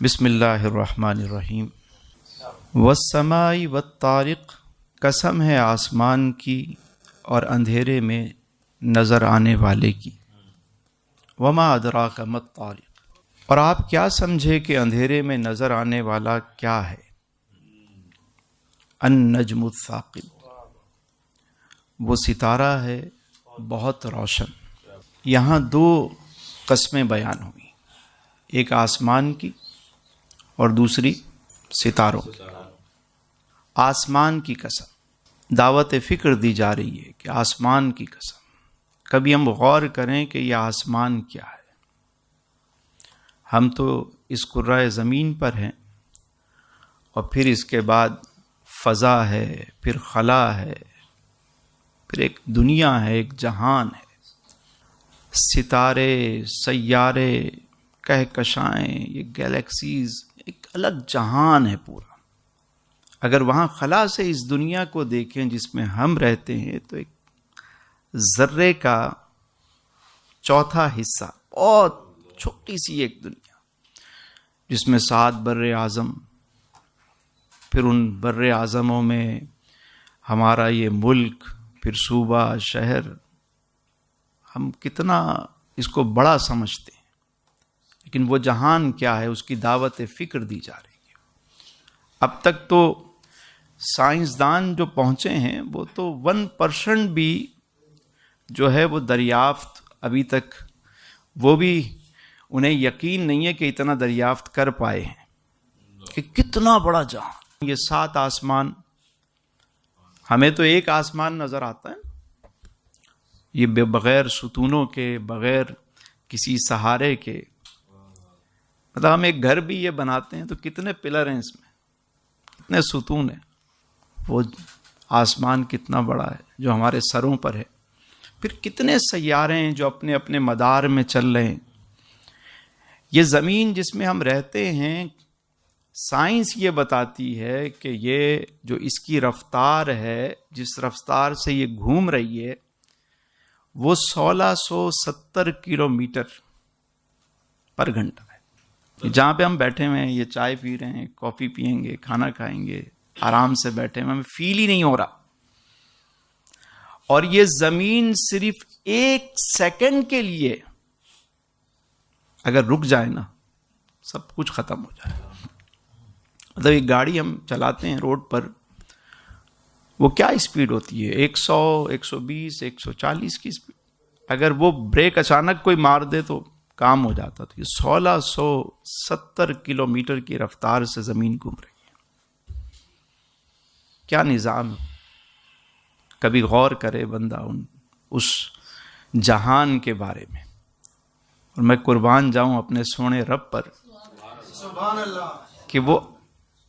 بسم اللہ الرحمن الرحیم۔ والسماء والطارق، قسم ہے آسمان کی اور اندھیرے میں نظر آنے والے کی۔ وما ادراک ما الطارق، اور آپ کیا سمجھے کہ اندھیرے میں نظر آنے والا کیا ہے؟ النجم الثاقب، وہ ستارہ ہے بہت روشن۔ یہاں دو قسمیں بیان ہوئی، ایک آسمان کی اور دوسری ستاروں کی۔ آسمان کی قسم، دعوت فکر دی جا رہی ہے کہ آسمان کی قسم۔ کبھی ہم غور کریں کہ یہ آسمان کیا ہے۔ ہم تو اس کرۂ زمین پر ہیں، اور پھر اس کے بعد فضا ہے، پھر خلا ہے، پھر ایک دنیا ہے، ایک جہان ہے۔ ستارے، سیارے، کہکشائیں، یہ گیلیکسیز، ایک الگ جہان ہے پورا۔ اگر وہاں خلا سے اس دنیا کو دیکھیں جس میں ہم رہتے ہیں، تو ایک ذرے کا چوتھا حصہ، بہت چھوٹی سی ایک دنیا، جس میں 7 بر اعظم، پھر ان بر اعظموں میں ہمارا یہ ملک، پھر صوبہ، شہر۔ ہم کتنا اس کو بڑا سمجھتے ہیں، لیکن وہ جہان کیا ہے، اس کی دعوت فکر دی جا رہی ہے۔ اب تک تو سائنسدان جو پہنچے ہیں، وہ تو 1% بھی جو ہے وہ دریافت ابھی تک، وہ بھی انہیں یقین نہیں ہے کہ اتنا دریافت کر پائے ہیں کہ کتنا بڑا جہان۔ یہ 7 آسمان، ہمیں تو ایک آسمان نظر آتا ہے، یہ بغیر ستونوں کے، بغیر کسی سہارے کے۔ مطلب ہم ایک گھر بھی یہ بناتے ہیں تو کتنے پلر ہیں اس میں، کتنے ستون ہیں۔ وہ آسمان کتنا بڑا ہے جو ہمارے سروں پر ہے۔ پھر کتنے سیارے ہیں جو اپنے اپنے مدار میں چل رہے ہیں۔ یہ زمین جس میں ہم رہتے ہیں، سائنس یہ بتاتی ہے کہ یہ جو اس کی رفتار ہے، جس رفتار سے یہ گھوم رہی ہے، وہ 1670 کلومیٹر پر گھنٹہ ہے۔ جہاں پہ ہم بیٹھے ہوئے ہیں، یہ چائے پی رہے ہیں، کافی پئیں گے، کھانا کھائیں گے، آرام سے بیٹھے ہوئے، ہمیں فیل ہی نہیں ہو رہا۔ اور یہ زمین صرف 1 سیکنڈ کے لیے اگر رک جائے نا، سب کچھ ختم ہو جائے۔ مطلب ایک گاڑی ہم چلاتے ہیں روڈ پر، وہ کیا اسپیڈ ہوتی ہے؟ 100، 120، 140 کی اسپیڈ۔ اگر وہ بریک اچانک کوئی مار دے تو کام ہو جاتا۔ تو یہ 1670 کلومیٹر کی رفتار سے زمین گھوم رہی ہے۔ کیا نظام ہے! کبھی غور کرے بندہ اس جہان کے بارے میں۔ اور میں قربان جاؤں اپنے سونے رب پر کہ وہ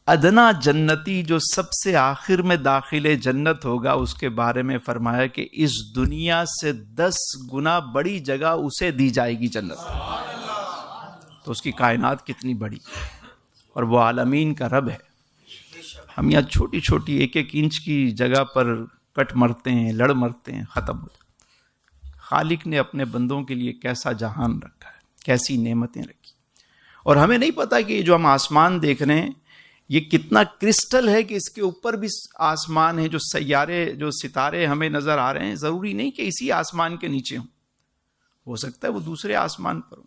ادنا جنتی جو سب سے آخر میں داخل جنت ہوگا، اس کے بارے میں فرمایا کہ اس دنیا سے 10 گنا بڑی جگہ اسے دی جائے گی جنت۔ تو اس کی کائنات کتنی بڑی، اور وہ عالمین کا رب ہے۔ ہم یہاں چھوٹی چھوٹی 1-1 انچ کی جگہ پر کٹ مرتے ہیں، لڑ مرتے ہیں، ختم ہو جاتے۔ خالق نے اپنے بندوں کے لیے کیسا جہان رکھا ہے، کیسی نعمتیں رکھی۔ اور ہمیں نہیں پتا کہ یہ جو ہم آسمان دیکھ رہے ہیں، یہ کتنا کرسٹل ہے کہ اس کے اوپر بھی آسمان ہے۔ جو سیارے، جو ستارے ہمیں نظر آ رہے ہیں، ضروری نہیں کہ اسی آسمان کے نیچے ہوں، ہو سکتا ہے وہ دوسرے آسمان پر ہوں۔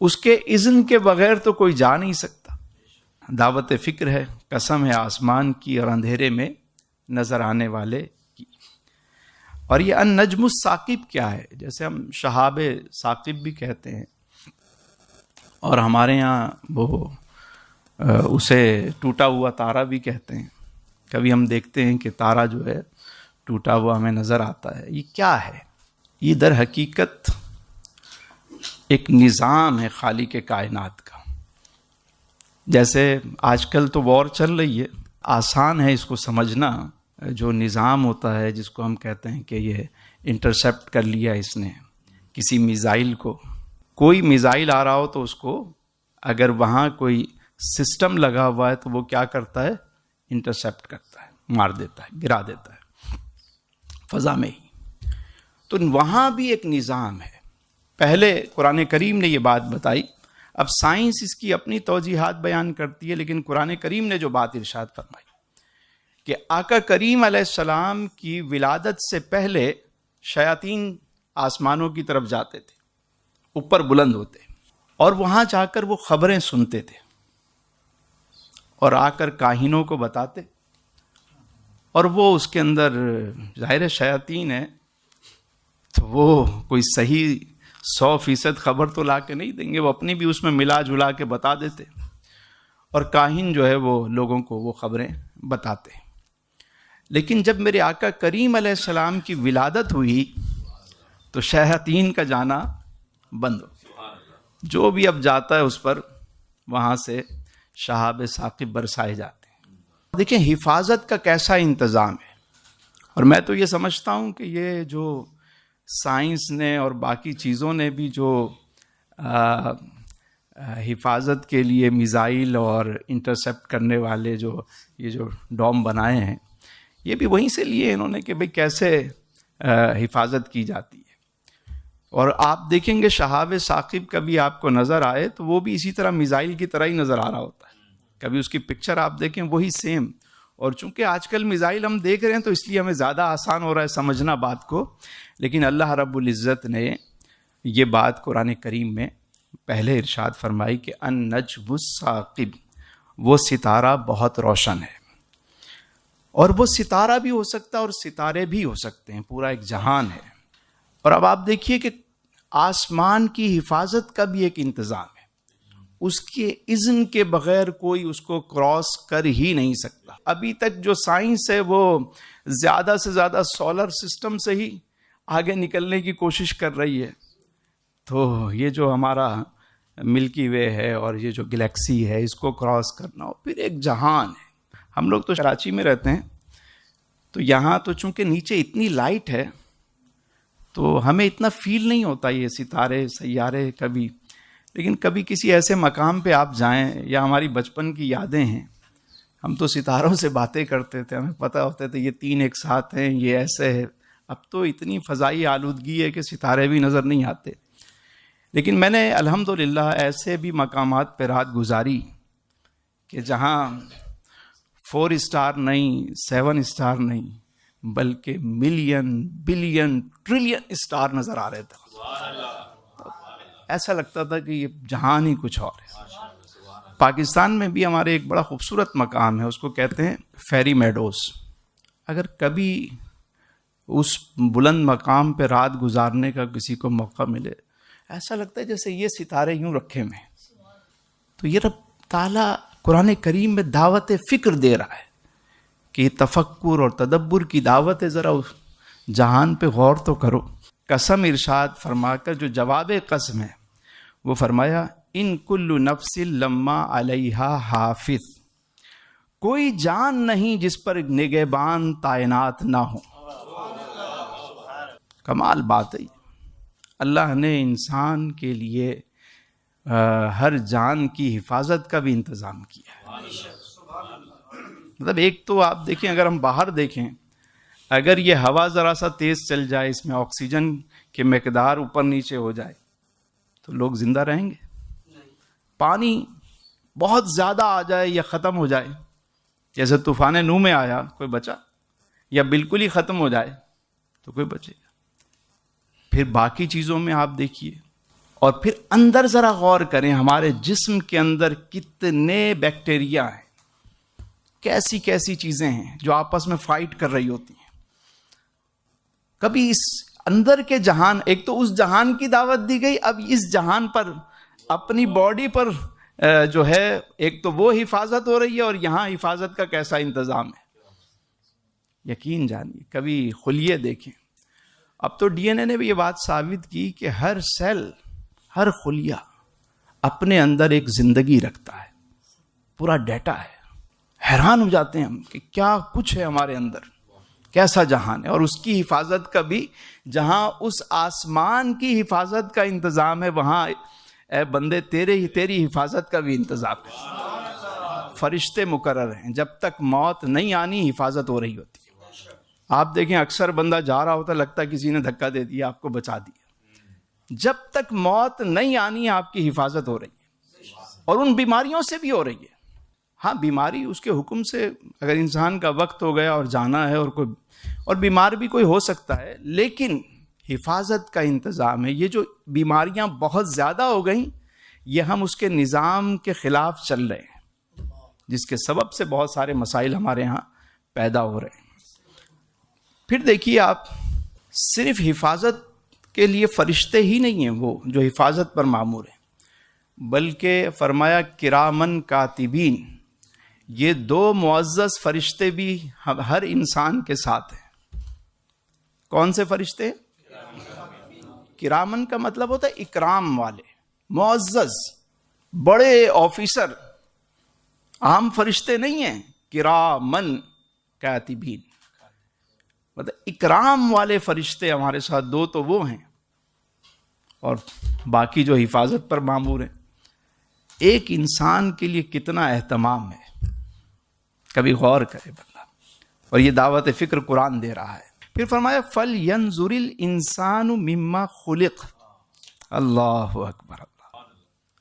اس کے اذن کے بغیر تو کوئی جا نہیں سکتا۔ دعوت فکر ہے، قسم ہے آسمان کی اور اندھیرے میں نظر آنے والے کی۔ اور یہ النجم الثاقب کیا ہے؟ جیسے ہم شہاب ثاقب بھی کہتے ہیں، اور ہمارے یہاں وہ اسے ٹوٹا ہوا تارا بھی کہتے ہیں۔ کبھی ہم دیکھتے ہیں کہ تارا جو ہے ٹوٹا ہوا ہمیں نظر آتا ہے۔ یہ کیا ہے؟ یہ در حقیقت ایک نظام ہے خالق کائنات کا۔ جیسے آج کل تو وار چل رہی ہے، آسان ہے اس کو سمجھنا۔ جو نظام ہوتا ہے، جس کو ہم کہتے ہیں کہ یہ انٹرسیپٹ کر لیا اس نے کسی میزائل کو، کوئی میزائل آ رہا ہو تو اس کو اگر وہاں کوئی سسٹم لگا ہوا ہے تو وہ کیا کرتا ہے؟ انٹرسیپٹ کرتا ہے، مار دیتا ہے، گرا دیتا ہے فضا میں ہی۔ تو وہاں بھی ایک نظام ہے۔ پہلے قرآن کریم نے یہ بات بتائی، اب سائنس اس کی اپنی توجیحات بیان کرتی ہے، لیکن قرآن کریم نے جو بات ارشاد فرمائی کہ آقا کریم علیہ السلام کی ولادت سے پہلے شیاطین آسمانوں کی طرف جاتے تھے، اوپر بلند ہوتے، اور وہاں جا کر وہ خبریں سنتے تھے اور آ کر کاہنوں کو بتاتے، اور وہ اس کے اندر ظاہر شیاطین ہے تو وہ کوئی صحیح 100% خبر تو لا کے نہیں دیں گے، وہ اپنی بھی اس میں ملا جلا کے بتا دیتے، اور کاہن جو ہے وہ لوگوں کو وہ خبریں بتاتے۔ لیکن جب میرے آقا کریم علیہ السلام کی ولادت ہوئی تو شیاطین کا جانا بند ہو گیا، جو بھی اب جاتا ہے اس پر وہاں سے شہاب ثاقب برسائے جاتے ہیں۔ دیکھیں حفاظت کا کیسا انتظام ہے، اور میں تو یہ سمجھتا ہوں کہ یہ جو سائنس نے اور باقی چیزوں نے بھی جو حفاظت کے لیے میزائل اور انٹرسیپٹ کرنے والے جو یہ جو ڈوم بنائے ہیں، یہ بھی وہیں سے لیے انہوں نے کہ بھئی کیسے حفاظت کی جاتی ہے۔ اور آپ دیکھیں گے شہاب ثاقب کبھی آپ کو نظر آئے تو وہ بھی اسی طرح میزائل کی طرح ہی نظر آ رہا ہوتا ہے، کبھی اس کی پکچر آپ دیکھیں وہی سیم۔ اور چونکہ آج کل میزائل ہم دیکھ رہے ہیں تو اس لیے ہمیں زیادہ آسان ہو رہا ہے سمجھنا بات کو، لیکن اللہ رب العزت نے یہ بات قرآن کریم میں پہلے ارشاد فرمائی کہ النجم الثاقب، وہ ستارہ بہت روشن ہے، اور وہ ستارہ بھی ہو سکتا ہے اور ستارے بھی ہو سکتے ہیں، پورا ایک جہان ہے۔ اور اب آپ دیکھیے کہ آسمان کی حفاظت کا بھی ایک انتظام ہے، اس کے اذن کے بغیر کوئی اس کو کراس کر ہی نہیں سکتا۔ ابھی تک جو سائنس ہے وہ زیادہ سے زیادہ سولر سسٹم سے ہی آگے نکلنے کی کوشش کر رہی ہے، تو یہ جو ہمارا ملکی وے ہے اور یہ جو گلیکسی ہے اس کو کراس کرنا ہو، پھر ایک جہان ہے۔ ہم لوگ تو کراچی میں رہتے ہیں، تو یہاں تو چونکہ نیچے اتنی لائٹ ہے تو ہمیں اتنا فیل نہیں ہوتا یہ ستارے سیارے کبھی، لیکن کبھی کسی ایسے مقام پہ آپ جائیں، یا ہماری بچپن کی یادیں ہیں، ہم تو ستاروں سے باتیں کرتے تھے، ہمیں پتہ ہوتا تھا یہ 3 ایک ساتھ ہیں، یہ ایسے ہے۔ اب تو اتنی فضائی آلودگی ہے کہ ستارے بھی نظر نہیں آتے۔ لیکن میں نے الحمدللہ ایسے بھی مقامات پہ رات گزاری کہ جہاں 4 اسٹار نہیں، 7 اسٹار نہیں، بلکہ ملین بلین ٹریلین اسٹار نظر آ رہے تھے۔ ایسا لگتا تھا کہ یہ جہان ہی کچھ اور ہے۔ پاکستان میں بھی ہمارے ایک بڑا خوبصورت مقام ہے، اس کو کہتے ہیں فیری میڈوز۔ اگر کبھی اس بلند مقام پہ رات گزارنے کا کسی کو موقع ملے، ایسا لگتا ہے جیسے یہ ستارے یوں رکھے ہوئے ہیں۔ تو یہ رب تعالیٰ قرآن کریم میں دعوت فکر دے رہا ہے کہ یہ تفکر اور تدبر کی دعوت ہے، ذرا جہان پہ غور تو کرو۔ قسم ارشاد فرما کر جو جواب قسم ہے وہ فرمایا ان کل نفس لما علیہا حافظ، کوئی جان نہیں جس پر نگہبان تعینات نہ ہو۔ کمال بات ہے، اللہ نے انسان کے لیے ہر جان کی حفاظت کا بھی انتظام کیا ہے۔ مطلب ایک تو آپ دیکھیں، اگر ہم باہر دیکھیں، اگر یہ ہوا ذرا سا تیز چل جائے، اس میں آکسیجن کی مقدار اوپر نیچے ہو جائے تو لوگ زندہ رہیں گے؟ پانی بہت زیادہ آ جائے یا ختم ہو جائے، جیسے طوفان نوح میں آیا، کوئی بچا؟ یا بالکل ہی ختم ہو جائے تو کوئی بچے گا؟ پھر باقی چیزوں میں آپ دیکھیے، اور پھر اندر ذرا غور کریں، ہمارے جسم کے اندر کتنے بیکٹیریا ہیں، کیسی کیسی چیزیں ہیں جو آپس میں فائٹ کر رہی ہوتی ہیں۔ کبھی اس اندر کے جہان، ایک تو اس جہان کی دعوت دی گئی، اب اس جہان پر اپنی باڈی پر جو ہے ایک تو وہ حفاظت ہو رہی ہے، اور یہاں حفاظت کا کیسا انتظام ہے، یقین جانیے۔ کبھی خلیے دیکھیں، اب تو ڈی این اے نے بھی یہ بات ثابت کی کہ ہر سیل، ہر خلیہ اپنے اندر ایک زندگی رکھتا ہے، پورا ڈیٹا ہے۔ حیران ہو جاتے ہیں ہم کہ کیا کچھ ہے ہمارے اندر، کیسا جہان ہے، اور اس کی حفاظت کا بھی، جہاں اس آسمان کی حفاظت کا انتظام ہے، وہاں اے بندے تیری حفاظت کا بھی انتظام ہے۔ فرشتے مقرر ہیں، جب تک موت نہیں آنی حفاظت ہو رہی ہوتی ہے۔ آپ دیکھیں اکثر بندہ جا رہا ہوتا، لگتا ہے کسی نے دھکا دے دیا، آپ کو بچا دیا۔ جب تک موت نہیں آنی آپ کی حفاظت ہو رہی ہے۔ اور ان بیماریوں سے بھی ہو رہی ہے. ہاں بیماری اس کے حکم سے، اگر انسان کا وقت ہو گیا اور جانا ہے اور بیمار بھی کوئی ہو سکتا ہے، لیکن حفاظت کا انتظام ہے. یہ جو بیماریاں بہت زیادہ ہو گئیں، یہ ہم اس کے نظام کے خلاف چل رہے ہیں، جس کے سبب سے بہت سارے مسائل ہمارے ہاں پیدا ہو رہے ہیں. پھر دیکھیے آپ، صرف حفاظت کے لیے فرشتے ہی نہیں ہیں وہ جو حفاظت پر مامور ہیں، بلکہ فرمایا کرامن کاتبین، یہ 2 معزز فرشتے بھی ہر انسان کے ساتھ ہیں. کون سے فرشتے؟ کرامن کا مطلب ہوتا ہے اکرام والے، معزز، بڑے آفیسر، عام فرشتے نہیں ہیں. کرامن کاتبین مطلب اکرام والے فرشتے ہمارے ساتھ 2 تو وہ ہیں، اور باقی جو حفاظت پر مامور ہیں. ایک انسان کے لیے کتنا اہتمام ہے، کبھی غور کرے بندہ. اور یہ دعوت فکر قرآن دے رہا ہے. پھر فرمایا فَلْيَنْظُرِ الْإِنسَانُ مِمَّا خُلِقَ. اللہ اکبر اللہ.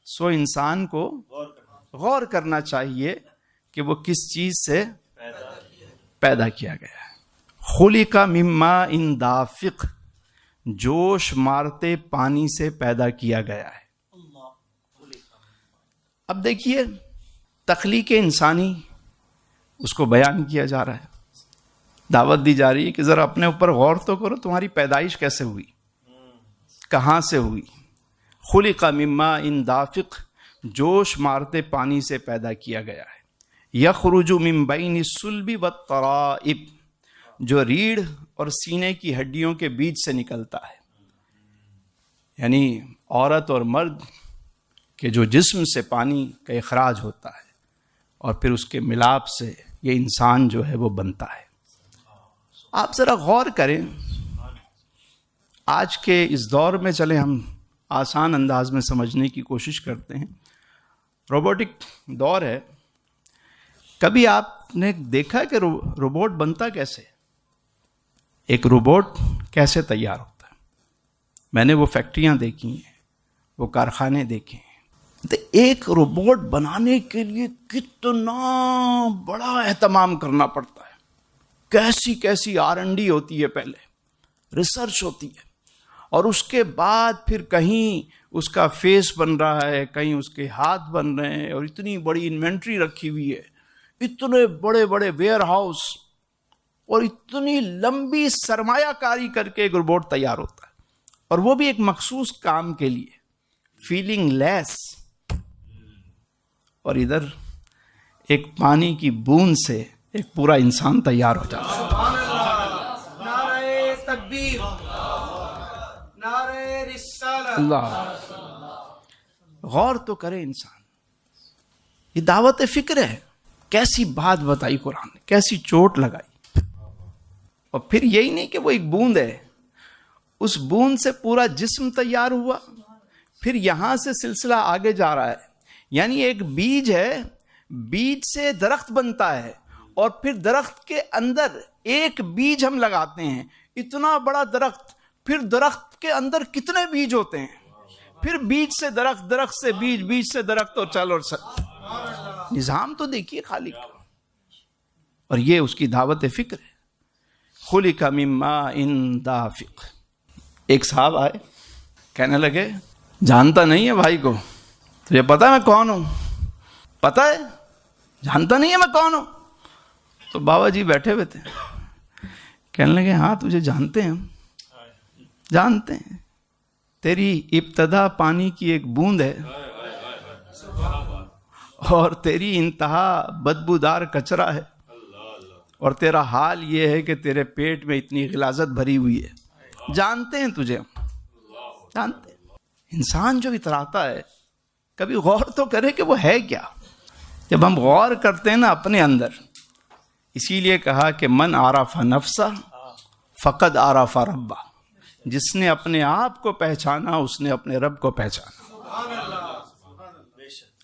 سو انسان کو غور کرنا چاہیے کہ وہ کس چیز سے پیدا کیا گیا ہے. خُلِقَ مِن مَاءٍ دَافِقٍ، جوش مارتے پانی سے پیدا کیا گیا ہے. اب دیکھیے تخلیق انسانی، اس کو بیان کیا جا رہا ہے، دعوت دی جا رہی ہے کہ ذرا اپنے اوپر غور تو کرو، تمہاری پیدائش کیسے ہوئی، کہاں سے ہوئی. خلق من ماء دافق، جوش مارتے پانی سے پیدا کیا گیا ہے. یخرج من بین الصلب والترائب، جو ریڑھ اور سینے کی ہڈیوں کے بیچ سے نکلتا ہے. یعنی عورت اور مرد کہ جو جسم سے پانی کا اخراج ہوتا ہے اور پھر اس کے ملاپ سے یہ انسان جو ہے وہ بنتا ہے. آپ ذرا غور کریں، آج کے اس دور میں چلے ہم آسان انداز میں سمجھنے کی کوشش کرتے ہیں. روبوٹک دور ہے. کبھی آپ نے دیکھا کہ روبوٹ بنتا کیسے؟ ایک روبوٹ کیسے تیار ہوتا ہے؟ میں نے وہ فیکٹریاں دیکھی ہیں، وہ کارخانے دیکھے ہیں. تو ایک روبوٹ بنانے کے لیے کتنا بڑا اہتمام کرنا پڑتا ہے. کیسی کیسی R&D ہوتی ہے، پہلے ریسرچ ہوتی ہے، اور اس کے بعد پھر کہیں اس کا فیس بن رہا ہے، کہیں اس کے ہاتھ بن رہے ہیں، اور اتنی بڑی انوینٹری رکھی ہوئی ہے، اتنے بڑے بڑے ویئر ہاؤس، اور اتنی لمبی سرمایہ کاری کر کے ایک روبوٹ تیار ہوتا ہے. اور وہ بھی ایک مخصوص کام کے لیے، فیلنگ لیس. اور ادھر ایک پانی کی بوند سے ایک پورا انسان تیار ہو جاتا ہے. نعرہ تکبیر، نعرہ رسالت. اللہ، غور تو کرے انسان. یہ دعوت فکر ہے. کیسی بات بتائی قرآن نے، کیسی چوٹ لگائی. اور پھر یہی نہیں کہ وہ ایک بوند ہے، اس بوند سے پورا جسم تیار ہوا. پھر یہاں سے سلسلہ آگے جا رہا ہے. یعنی ایک بیج ہے، بیج سے درخت بنتا ہے، اور پھر درخت کے اندر ایک بیج ہم لگاتے ہیں، اتنا بڑا درخت. پھر درخت کے اندر کتنے بیج ہوتے ہیں، پھر بیج سے درخت، درخت سے بیج، بیج سے درخت، اور چل اور نظام تو دیکھیے خالق. اور یہ اس کی دعوت فکر ہے. خلق من ماء دافق. ایک صاحب آئے، کہنے لگے جانتا نہیں ہے بھائی کو، تجھے پتا ہے میں کون ہوں؟ پتا ہے؟ جانتا نہیں ہے میں کون ہوں؟ تو بابا جی بیٹھے ہوئے تھے، کہنے لگے ہاں تجھے جانتے ہیں، جانتے ہیں. تیری ابتدا پانی کی ایک بوند ہے، اور تیری انتہا بدبودار کچرا ہے، اور تیرا حال یہ ہے کہ تیرے پیٹ میں اتنی غلاظت بھری ہوئی ہے. جانتے ہیں تجھے، جانتے ہیں. انسان جو اتراتا ہے کبھی غور تو کرے کہ وہ ہے کیا. جب ہم غور کرتے ہیں نا اپنے اندر، اسی لیے کہا کہ من عرف نفسہ فقد عرف ربہ. جس نے اپنے آپ کو پہچانا اس نے اپنے رب کو پہچانا.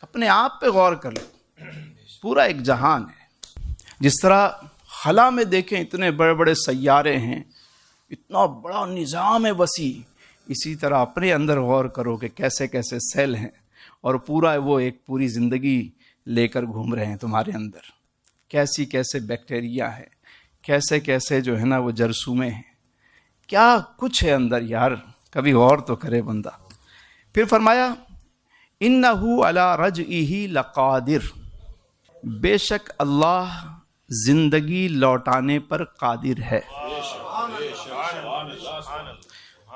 اپنے آپ پہ غور کر لو. پورا ایک جہان ہے. جس طرح خلا میں دیکھیں اتنے بڑے بڑے سیارے ہیں، اتنا بڑا نظام ہے وسیع، اسی طرح اپنے اندر غور کرو کہ کیسے کیسے سیل ہیں، اور وہ ایک پوری زندگی لے کر گھوم رہے ہیں تمہارے اندر. کیسی کیسے بیکٹیریا ہے, کیسے کیسے جو ہے نا وہ جرثومے ہیں, کیا کچھ ہے اندر یار, کبھی غور تو کرے بندہ. پھر فرمایا انہو علی رجعہ لقادر, بے شک اللہ زندگی لوٹانے پر قادر ہے.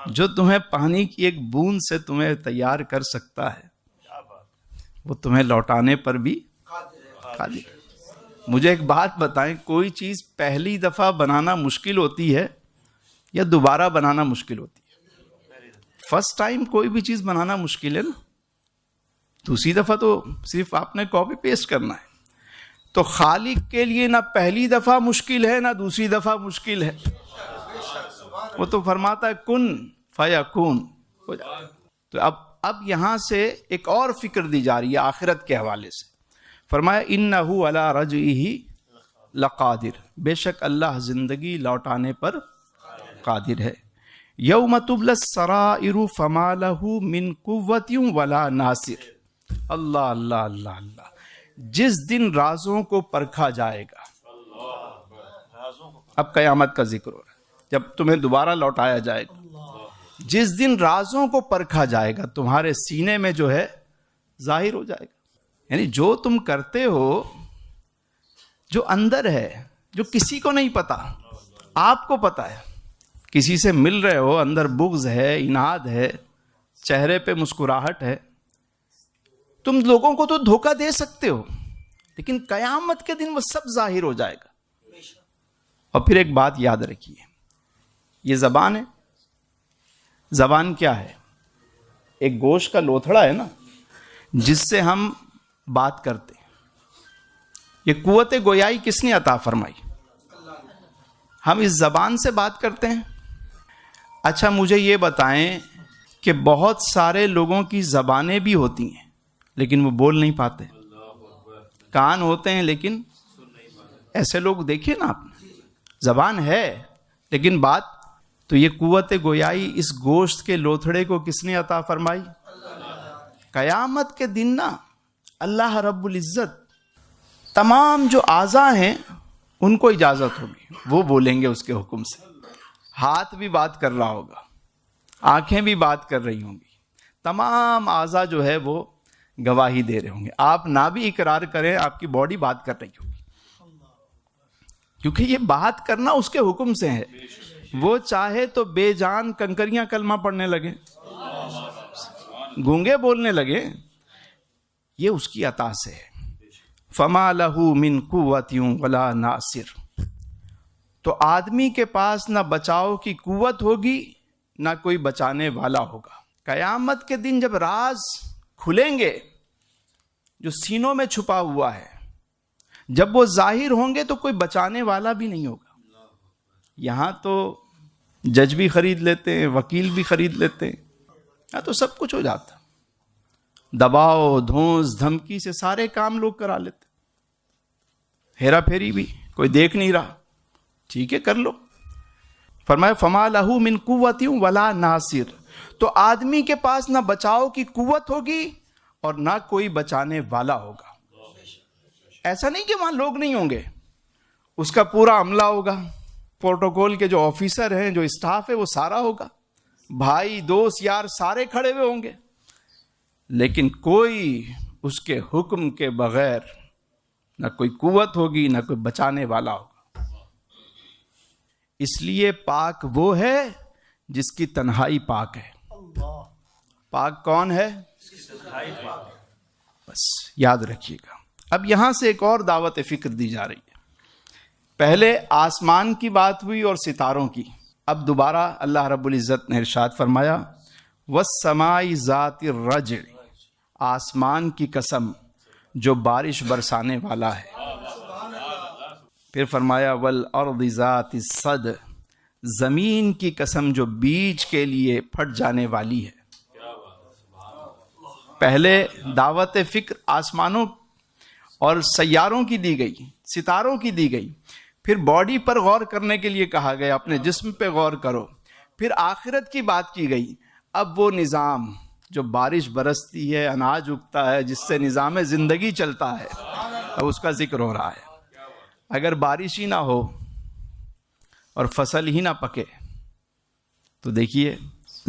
جو تمہیں پانی کی ایک بوند سے تمہیں تیار کر سکتا ہے وہ تمہیں لوٹانے پر بھی قادر ہے. مجھے ایک بات بتائیں, کوئی چیز پہلی دفعہ بنانا مشکل ہوتی ہے یا دوبارہ بنانا مشکل ہوتی ہے؟ فرسٹ ٹائم کوئی بھی چیز بنانا مشکل ہے نا, دوسری دفعہ تو صرف آپ نے کاپی پیسٹ کرنا ہے. تو خالق کے لیے نہ پہلی دفعہ مشکل ہے نہ دوسری دفعہ مشکل ہے. وہ تو فرماتا ہے کن فیکون. تو اب یہاں سے ایک اور فکر دی جا رہی ہے آخرت کے حوالے سے. فرمایا انہو علی رجعہ لقادر, بے شک اللہ زندگی لوٹانے پر قادر ہے. یوم تبلی السرائر فما لہ من قوت ولا ناصر. اللہ اللہ اللہ اللہ, جس دن رازوں کو پرکھا جائے گا. اب قیامت کا ذکر ہو رہا ہے, جب تمہیں دوبارہ لوٹایا جائے گا. جس دن رازوں کو پرکھا جائے گا, تمہارے سینے میں جو ہے ظاہر ہو جائے گا. یعنی جو تم کرتے ہو, جو اندر ہے, جو کسی کو نہیں پتا, آپ کو پتا ہے. کسی سے مل رہے ہو, اندر بغض ہے, اناد ہے, چہرے پہ مسکراہٹ ہے, تم لوگوں کو تو دھوکہ دے سکتے ہو, لیکن قیامت کے دن وہ سب ظاہر ہو جائے گا. اور پھر ایک بات یاد رکھیے, یہ زبان ہے. زبان کیا ہے؟ ایک گوشت کا لوتھڑا ہے نا, جس سے ہم بات کرتے. یہ قوت گویائی کس نے عطا فرمائی؟ ہم اس زبان سے بات کرتے ہیں. اچھا مجھے یہ بتائیں کہ بہت سارے لوگوں کی زبانیں بھی ہوتی ہیں لیکن وہ بول نہیں پاتے. کان ہوتے ہیں لیکن ایسے لوگ دیکھیے نا آپ نے, زبان ہے لیکن بات. تو یہ قوت گویائی اس گوشت کے لوتھڑے کو کس نے عطا فرمائی؟ قیامت کے دن نا اللہ رب العزت تمام جو اعضاء ہیں ان کو اجازت ہوگی, وہ بولیں گے اس کے حکم سے. ہاتھ بھی بات کر رہا ہوگا, آنکھیں بھی بات کر رہی ہوں گی, تمام اعضاء جو ہے وہ گواہی دے رہے ہوں گے. آپ نہ بھی اقرار کریں, آپ کی باڈی بات کر رہی ہوگی, کیونکہ یہ بات کرنا اس کے حکم سے ہے. وہ چاہے تو بے جان کنکریاں کلمہ پڑھنے لگے, گونگے بولنے لگے, یہ اس کی عطا سے ہے. فما لہ من قوت ولا ناصر. تو آدمی کے پاس نہ بچاؤ کی قوت ہوگی نہ کوئی بچانے والا ہوگا. قیامت کے دن جب راز کھلیں گے جو سینوں میں چھپا ہوا ہے, جب وہ ظاہر ہوں گے تو کوئی بچانے والا بھی نہیں ہوگا. یہاں تو جج بھی خرید لیتے ہیں, وکیل بھی خرید لیتے ہیں, یہاں تو سب کچھ ہو جاتا. دباؤ دھونس دھمکی سے سارے کام لوگ کرا لیتے. ہیرا پھیری بھی کوئی دیکھ نہیں رہا, ٹھیک ہے کر لو. فرمایا فما لہ من قوت ولا ناصر. تو آدمی کے پاس نہ بچاؤ کی قوت ہوگی اور نہ کوئی بچانے والا ہوگا. ایسا نہیں کہ وہاں لوگ نہیں ہوں گے, اس کا پورا عملہ ہوگا, پروٹوکول کے جو آفیسر ہیں, جو اسٹاف ہے وہ سارا ہوگا, بھائی دوست یار سارے کھڑے ہوئے ہوں گے, لیکن کوئی اس کے حکم کے بغیر نہ کوئی قوت ہوگی نہ کوئی بچانے والا ہوگا. اس لیے پاک وہ ہے جس کی تنہائی پاک ہے. پاک کون ہے؟ بس یاد رکھیے گا. اب یہاں سے ایک اور دعوت فکر دی جا رہی ہے. پہلے آسمان کی بات ہوئی اور ستاروں کی, اب دوبارہ اللہ رب العزت نے ارشاد فرمایا وَالسَّمَاءِ ذَاتِ الرَّجْعِ, آسمان کی قسم جو بارش برسانے والا ہے. پھر فرمایا وَالْأَرْضِ ذَاتِ الصَّدْعِ, زمین کی قسم جو بیج کے لیے پھٹ جانے والی ہے. پہلے دعوت فکر آسمانوں اور سیاروں کی دی گئی, ستاروں کی دی گئی, پھر باڈی پر غور کرنے کے لیے کہا گیا اپنے جسم پہ غور کرو, پھر آخرت کی بات کی گئی. اب وہ نظام جو بارش برستی ہے، اناج اگتا ہے، جس سے نظام زندگی چلتا ہے، اب اس کا ذکر ہو رہا ہے۔ اگر بارش ہی نہ ہو اور فصل ہی نہ پکے تو دیکھیے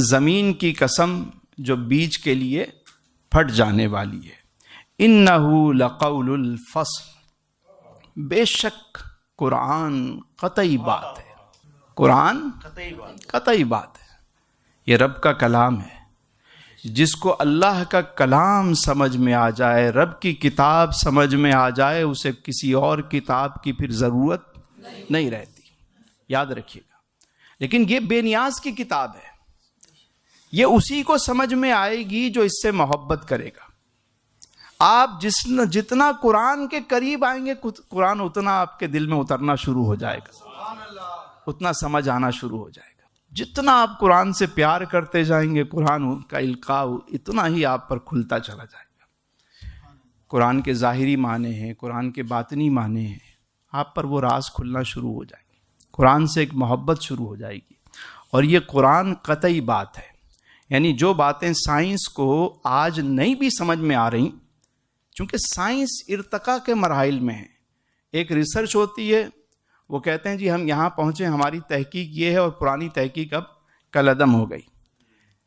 زمین کی قسم جو بیج کے لیے پھٹ جانے والی ہے۔ اِنَّهُ لَقَوْلُ الْفَصْلِ، بے شک قرآن قطعی بات ہے، قرآن قطعی بات ہے، یہ رب کا کلام ہے۔ جس کو اللہ کا کلام سمجھ میں آ جائے، رب کی کتاب سمجھ میں آ جائے، اسے کسی اور کتاب کی پھر ضرورت نہیں رہتی، یاد رکھیے گا۔ لیکن یہ بے نیاز کی کتاب ہے، یہ اسی کو سمجھ میں آئے گی جو اس سے محبت کرے گا۔ آپ جتنا قرآن کے قریب آئیں گے، قرآن اتنا آپ کے دل میں اترنا شروع ہو جائے گا، اتنا سمجھ آنا شروع ہو جائے گا۔ جتنا آپ قرآن سے پیار کرتے جائیں گے، قرآن کا القاء اتنا ہی آپ پر کھلتا چلا جائے گا۔ قرآن کے ظاہری معنی ہیں، قرآن کے باطنی معنی ہیں، آپ پر وہ راز کھلنا شروع ہو جائیں گے، قرآن سے ایک محبت شروع ہو جائے گی۔ اور یہ قرآن قطعی بات ہے، یعنی جو باتیں سائنس کو آج نہیں بھی سمجھ میں آ رہی، چونکہ سائنس ارتقاء کے مراحل میں ہے، ایک ریسرچ ہوتی ہے، وہ کہتے ہیں جی ہم یہاں پہنچے، ہماری تحقیق یہ ہے، اور پرانی تحقیق اب کالعدم ہو گئی۔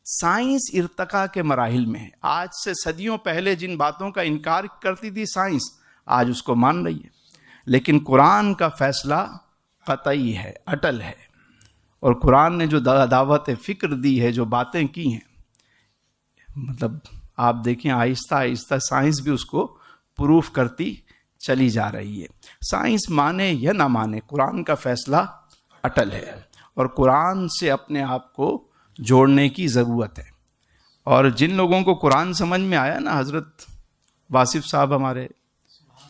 سائنس ارتقاء کے مراحل میں ہے، آج سے صدیوں پہلے جن باتوں کا انکار کرتی تھی سائنس، آج اس کو مان رہی ہے۔ لیکن قرآن کا فیصلہ قطعی ہے، اٹل ہے، اور قرآن نے جو دعوت فکر دی ہے، جو باتیں کی ہیں، مطلب آپ دیکھیں آہستہ آہستہ سائنس بھی اس کو پروف کرتی چلی جا رہی ہے۔ سائنس مانے یا نہ مانے، قرآن کا فیصلہ اٹل ہے، اور قرآن سے اپنے آپ کو جوڑنے کی ضرورت ہے۔ اور جن لوگوں کو قرآن سمجھ میں آیا نا، حضرت واصف صاحب ہمارے،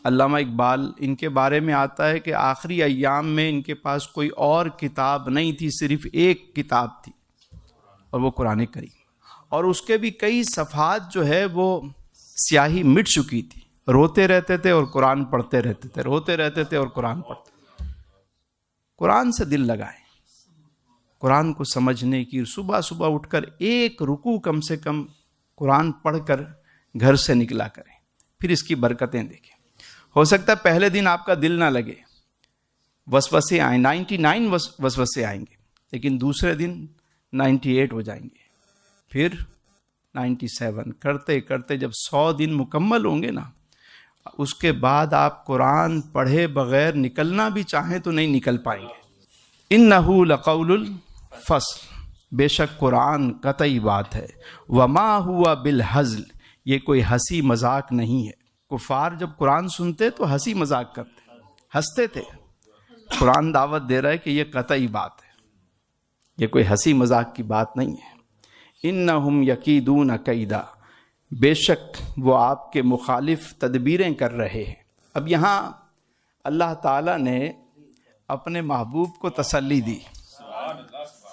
علامہ اقبال، ان کے بارے میں آتا ہے کہ آخری ایام میں ان کے پاس کوئی اور کتاب نہیں تھی، صرف ایک کتاب تھی، اور وہ قرآن کریم، اور اس کے بھی کئی صفحات جو ہے وہ سیاہی مٹ چکی تھی، روتے رہتے تھے اور قرآن پڑھتے رہتے تھے، روتے رہتے تھے اور قرآن پڑھتے۔ قرآن سے دل لگائیں، قرآن کو سمجھنے کی، صبح صبح اٹھ کر ایک رکوع کم سے کم قرآن پڑھ کر گھر سے نکلا کریں، پھر اس کی برکتیں دیکھیں۔ ہو سکتا ہے پہلے دن آپ کا دل نہ لگے، وسوسے آئیں، 99 وسوسے آئیں گے، لیکن دوسرے دن 98 ہو جائیں گے، پھر 97، کرتے کرتے جب 100 دن مکمل ہوں گے نا، اس کے بعد آپ قرآن پڑھے بغیر نکلنا بھی چاہیں تو نہیں نکل پائیں گے۔ اِنَّهُ لَقَوْلُ الْفَصْلِ، بے شک قرآن قطعی بات ہے، وَمَا هُوَ بِالْهَزْلِ، یہ کوئی ہنسی مذاق نہیں ہے۔ کفار جب قرآن سنتے تو ہنسی مذاق کرتے، ہنستے تھے۔ قرآن دعوت دے رہا ہے کہ یہ قطعی بات ہے، یہ کوئی ہنسی مذاق کی بات نہیں ہے۔ اِنَّهُمْ يَكِيدُونَ كَيْدًا، بے شک وہ آپ کے مخالف تدبیریں کر رہے ہیں۔ اب یہاں اللہ تعالیٰ نے اپنے محبوب کو تسلی دی،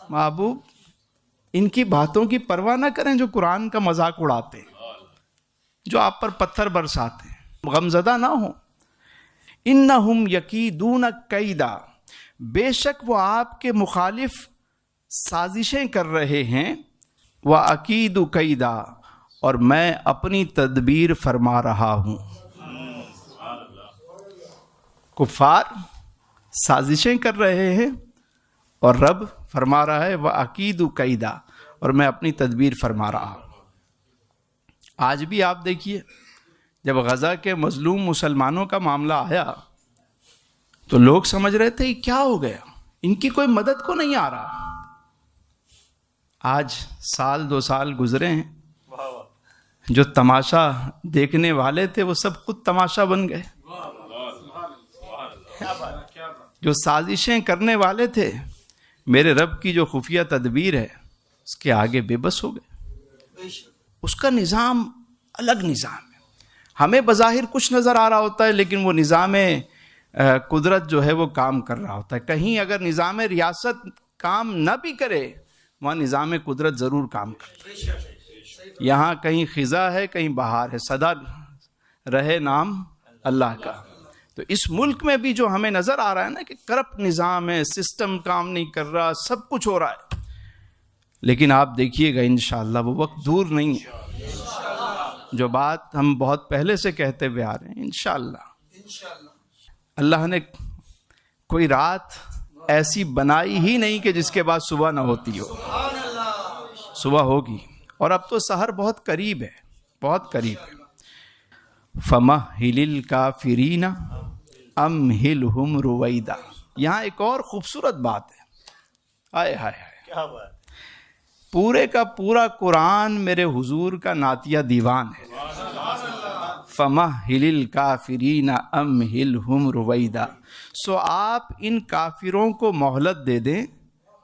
محبوب ان کی باتوں کی پرواہ نہ کریں جو قرآن کا مذاق اڑاتے ہیں، جو آپ پر پتھر برساتے ہیں، غمزدہ نہ ہوں۔ اِنَّهُمْ يَكِيدُونَ كَيْدًا، بے شک وہ آپ کے مخالف سازشیں کر رہے ہیں، وَأَكِيدُ كَيْدًا، اور میں اپنی تدبیر فرما رہا ہوں۔ کفار سازشیں کر رہے ہیں اور رب فرما رہا ہے وَأَكِيدُ كَيْدًا، اور میں اپنی تدبیر فرما رہا ہوں۔ آج بھی آپ دیکھیے، جب غزہ کے مظلوم مسلمانوں کا معاملہ آیا تو لوگ سمجھ رہے تھے کیا ہو گیا، ان کی کوئی مدد کو نہیں آ رہا۔ آج 1-2 سال گزرے ہیں، جو تماشا دیکھنے والے تھے وہ سب خود تماشا بن گئے، جو سازشیں کرنے والے تھے، میرے رب کی جو خفیہ تدبیر ہے اس کے آگے بے بس ہو گئے۔ اس کا نظام الگ نظام ہے، ہمیں بظاہر کچھ نظر آ رہا ہوتا ہے، لیکن وہ نظام قدرت جو ہے وہ کام کر رہا ہوتا ہے۔ کہیں اگر نظام ریاست کام نہ بھی کرے، وہاں نظام قدرت ضرور کام کرتا ہے۔ یہاں کہیں خزاں ہے، کہیں بہار ہے، سدا رہے نام اللہ کا۔ تو اس ملک میں بھی جو ہمیں نظر آ رہا ہے نا کہ کرپٹ نظام ہے، سسٹم کام نہیں کر رہا، سب کچھ ہو رہا ہے، لیکن آپ دیکھیے گا انشاءاللہ وہ وقت دور نہیں ہے جو بات ہم بہت پہلے سے کہتے ہوئے آ رہے ہیں، انشاءاللہ اللہ نے کوئی رات ایسی بنائی ہی نہیں کہ جس کے بعد صبح نہ ہوتی ہو، صبح ہوگی، اور اب تو سحر بہت قریب ہے، بہت قریب ہے۔ فَمَهِّلِ الْكَافِرِينَ أَمْهِلْهُمْ رُوَيْدًا۔ یہاں ایک اور خوبصورت بات ہے، آئے ہائے ہائے، کیا بات، پورے کا پورا قرآن میرے حضور کا نعتیہ دیوان ہے۔ فَمَهِّلِ الْكَافِرِينَ أَمْهِلْهُمْ رُوَيْدًا، سو آپ ان کافروں کو مہلت دے دیں،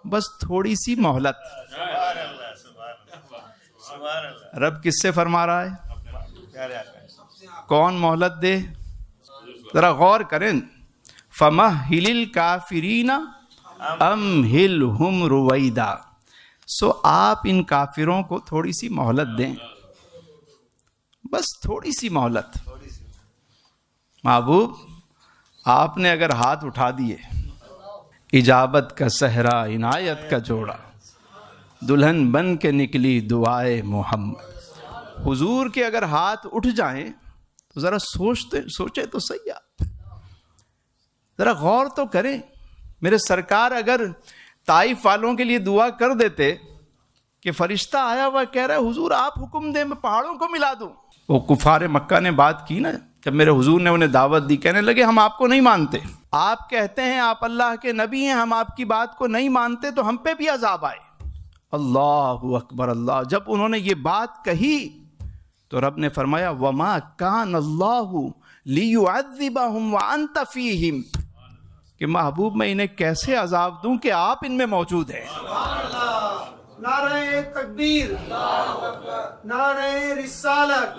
بس تھوڑی سی مہلت۔ سبحان اللہ، سبحان اللہ، رب کس سے فرما رہا ہے؟ پیارے آقا، کون مہلت دے؟ ذرا غور کریں۔ فَمَهِّلِ الْكَافِرِينَ أَمْهِلْهُمْ رُوَيْدًا، سو آپ ان کافروں کو تھوڑی سی مہلت دیں، بس تھوڑی سی مہلت۔ محبوب آپ نے اگر ہاتھ اٹھا دیے، اجابت کا صحرا عنایت کا جوڑا، دلہن بن کے نکلی دعائے محمد۔ حضور کے اگر ہاتھ اٹھ جائیں تو ذرا سوچے تو صحیح، آپ ذرا غور تو کریں۔ میرے سرکار اگر طائف والوں کے لیے دعا کر دیتے کہ فرشتہ آیا ہوا کہہ رہا ہے حضور آپ حکم دیں میں پہاڑوں کو ملا دوں، وہ کفار مکہ نے بات کی نا، جب میرے حضور نے انہیں دعوت دی، کہنے لگے ہم آپ کو نہیں مانتے، آپ کہتے ہیں آپ اللہ کے نبی ہیں، ہم آپ کی بات کو نہیں مانتے تو ہم پہ بھی عذاب آئے۔ اللہ اکبر اللہ، جب انہوں نے یہ بات کہی تو رب نے فرمایا وَمَا كَانَ اللَّهُ لِيُعَذِّبَهُمْ وَأَنْتَ فِيهِمْ، کہ محبوب میں انہیں کیسے عذاب دوں کہ آپ ان میں موجود ہیں۔ نعرہ تکبیر، نعرہ رسالت۔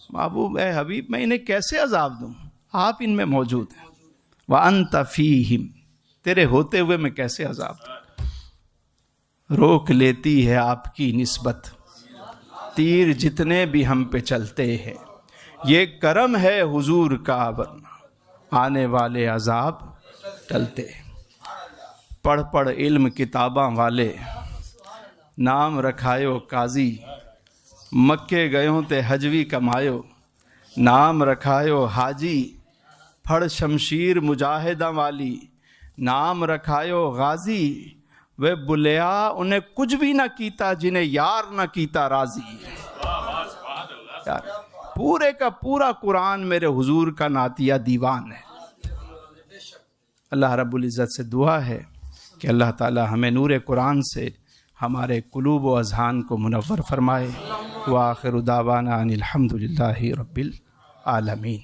محبوب اے حبیب میں انہیں کیسے عذاب دوں، آپ ان میں موجود ہیں۔ وَأَنْتَ فِيهِمْ، تیرے ہوتے ہوئے میں کیسے عذاب دوں۔ روک لیتی ہے آپ کی نسبت، تیر جتنے بھی ہم پہ چلتے ہیں، یہ کرم ہے حضور کا ورنہ آنے والے عذاب ٹلتے۔ پڑھ پڑھ علم کتاباں والے، نام رکھایو قاضی، مکے گئوں تے حجوی کمایو، نام رکھایو حاجی، پھڑ شمشیر مجاہداں والی، نام رکھایو غازی، وہ بلیا انہیں کچھ بھی نہ کیتا جنہیں یار نہ کیتا راضی۔ پورے کا پورا قرآن میرے حضور کا نعتیہ دیوان ہے۔ اللہ رب العزت سے دعا ہے کہ اللہ تعالی ہمیں نور قرآن سے ہمارے قلوب و اذہان کو منور فرمائے۔ وآخر دعوانا ان الحمد للہ رب العالمین۔